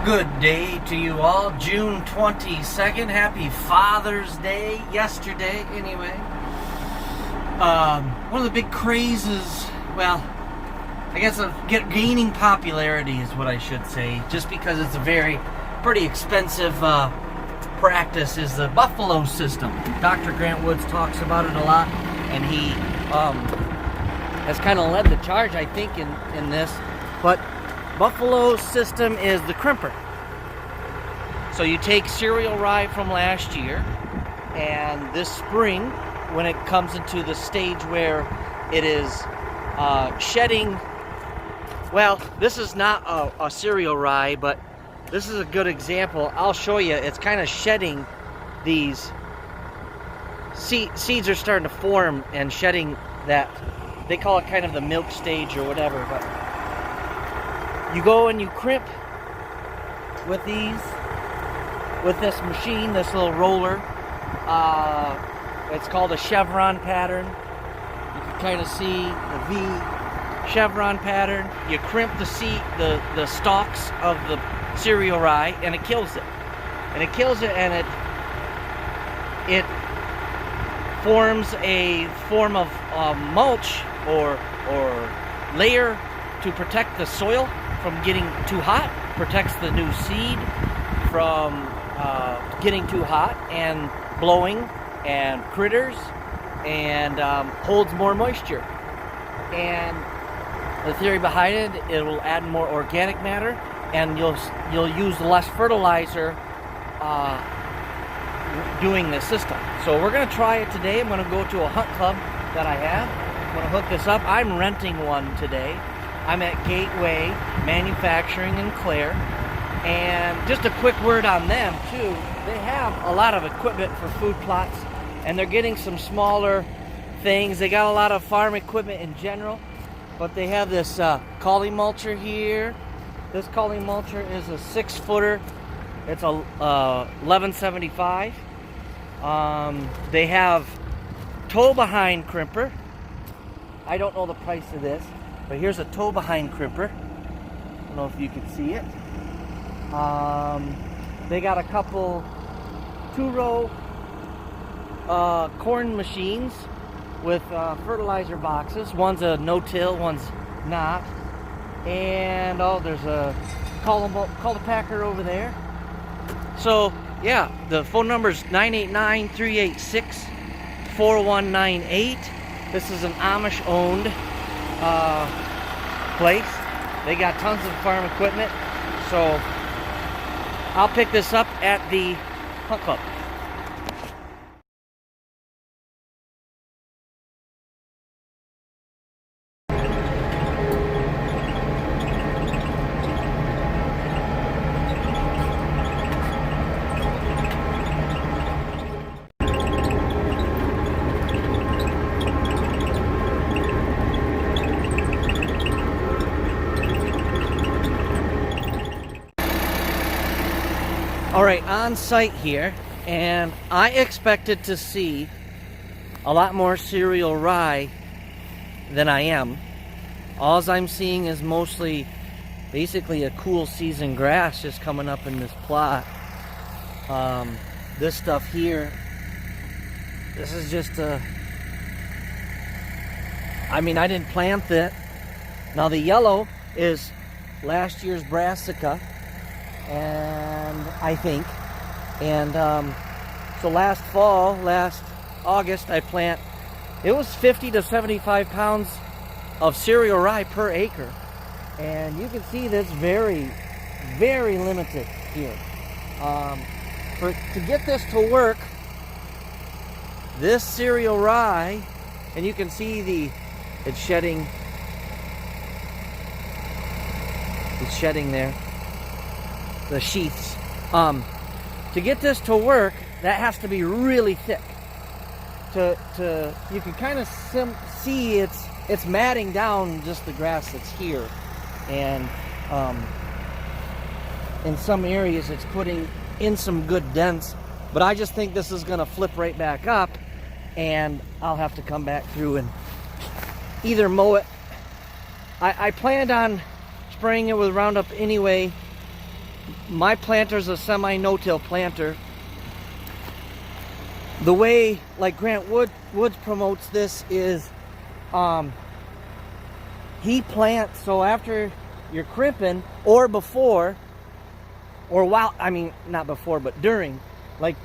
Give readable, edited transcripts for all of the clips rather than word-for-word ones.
Good day to you all. June 22nd. Happy Father's Day. Yesterday, anyway. One of the big crazes, well, I guess gaining popularity is what I should say, just because it's a pretty expensive practice, is the buffalo system. Dr. Grant Woods talks about it a lot, and he has kind of led the charge, I think, in this. But buffalo system is the Crimper. So you take cereal rye from last year, and this spring, when it comes into the stage where it is shedding, well, this is not a cereal rye, but this is a good example. I'll show you. It's kind of shedding these seeds are starting to form and shedding that. They call it kind of the milk stage or whatever, but you go and you crimp with this machine, this little roller. It's called a chevron pattern. You can kind of see the V chevron pattern. You crimp the stalks of the cereal rye, and it kills it. And it kills it, and it forms a form of mulch or layer to protect the soil from getting too hot, protects the new seed from getting too hot and blowing and critters, and holds more moisture. And the theory behind it, it will add more organic matter, and you'll use less fertilizer doing this system. So we're going to try it today. I'm going to go to a hunt club that I have. I'm going to hook this up. I'm renting one today. I'm at Gateway Manufacturing in Clare. And just a quick word on them too. They have a lot of equipment for food plots, and they're getting some smaller things. They got a lot of farm equipment in general, but they have this collie mulcher here. This collie mulcher is a 6-footer. It's a $11.75. They have tow behind crimper. I don't know the price of this, but here's a tow behind crimper. I don't know if you can see it. They got a couple 2-row corn machines with fertilizer boxes. One's a no-till, one's not. And there's a cul-de-packer over there. So yeah, the phone number is 989-386-4198. This is an Amish-owned place. They got tons of farm equipment. So I'll pick this up at the hunt club. Alright, on site here, and I expected to see a lot more cereal rye than I am. All I'm seeing is mostly basically a cool season grass just coming up in this plot. This stuff here, this is just I didn't plant it. Now the yellow is last year's brassica, and I think, and so last August I plant, it was 50 to 75 pounds of cereal rye per acre, and you can see that's very, very limited here. To get this to work, this cereal rye, and you can see it's shedding there, the sheaths. To get this to work, that has to be really thick. You can kind of see it's matting down just the grass that's here, and in some areas it's putting in some good dents. But I just think this is going to flip right back up, and I'll have to come back through and either mow it. I planned on spraying it with Roundup anyway, my planter's a semi no-till planter. The way like Grant Woods promotes this is he plants, so after you're crimping, or before, or while, I mean not before but during, like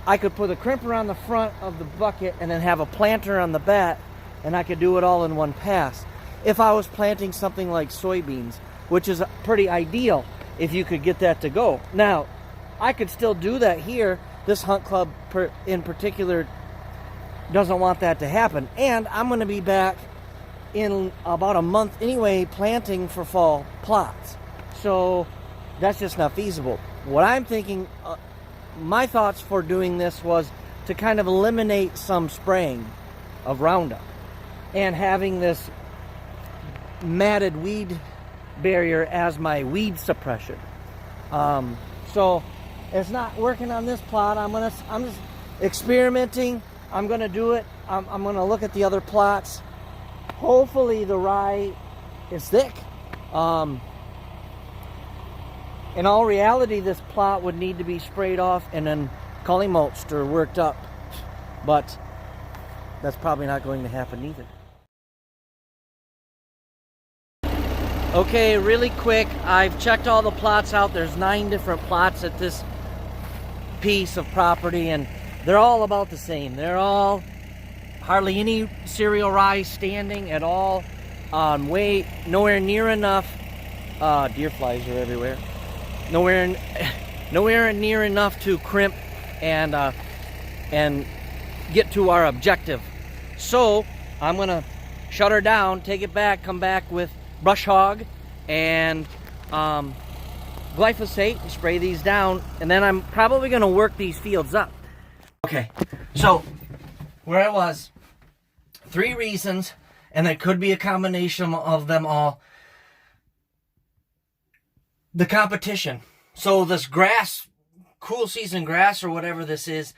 I could put a crimper on the front of the bucket and then have a planter on the back, and I could do it all in one pass. If I was planting something like soybeans, which is pretty ideal if you could get that to go. Now, I could still do that here. This hunt club in particular doesn't want that to happen. And I'm going to be back in about a month anyway planting for fall plots. So that's just not feasible. What I'm thinking, my thoughts for doing this was to kind of eliminate some spraying of Roundup and having this matted weed barrier as my weed suppression. So it's not working on this plot. I'm just experimenting. I'm gonna do it. I'm gonna look at the other plots. Hopefully the rye is thick. In all reality, this plot would need to be sprayed off and then cully mulched or worked up, but that's probably not going to happen either. Okay, really quick, I've checked all the plots out. There's 9 different plots at this piece of property, and they're all about the same. They're all hardly any cereal rye standing at all. Nowhere near enough. Deer flies are everywhere. Nowhere near enough to crimp and get to our objective. So I'm gonna shut her down, take it back, come back with brush hog and glyphosate and spray these down, and then I'm probably going to work these fields up. Okay, so where I was, 3 reasons, and it could be a combination of them all. The competition. So this grass, cool season grass or whatever this is,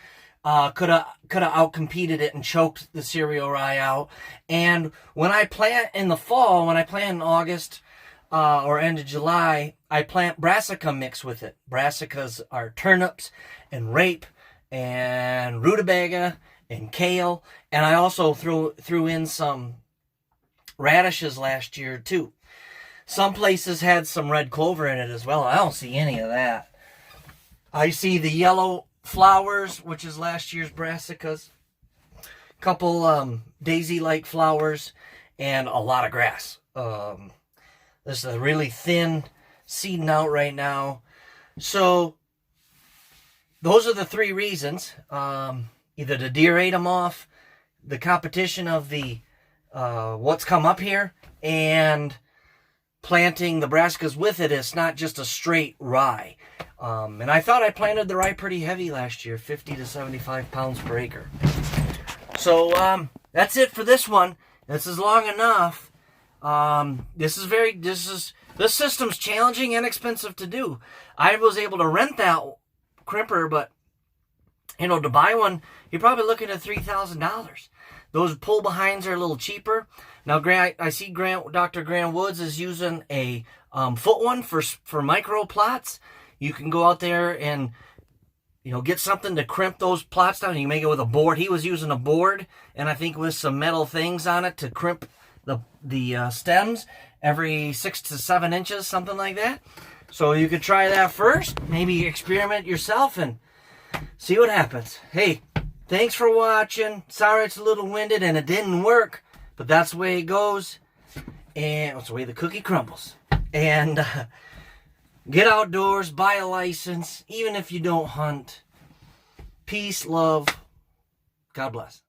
could have outcompeted it and choked the cereal rye out. And when I plant in the fall, when I plant in August or end of July, I plant brassica mix with it. Brassicas are turnips and rape and rutabaga and kale, and I also threw in some radishes last year too. Some places had some red clover in it as well. I don't see any of that. I see the yellow flowers, which is last year's brassicas, couple daisy-like flowers, and a lot of grass. This is a really thin seeding out right now. So those are the 3 reasons. Either the deer ate them off, the competition of the what's come up here, and planting the brassicas with it. It's not just a straight rye. And I thought I planted the rye pretty heavy last year, 50 to 75 pounds per acre. So that's it for this one. This is long enough. This system's challenging and expensive to do. I was able to rent that crimper, but to buy one, you're probably looking at $3,000. Those pull behinds are a little cheaper. Now, I see Dr. Grant Woods is using a foot one for micro plots. You can go out there and get something to crimp those plots down. You can make it with a board. He was using a board, and I think with some metal things on it to crimp the stems every 6 to 7 inches, something like that. So you could try that first. Maybe experiment yourself and see what happens. Hey, thanks for watching. Sorry it's a little winded and it didn't work, but that's the way it goes, and that's the way the cookie crumbles. And get outdoors, buy a license, even if you don't hunt. Peace, love, God bless.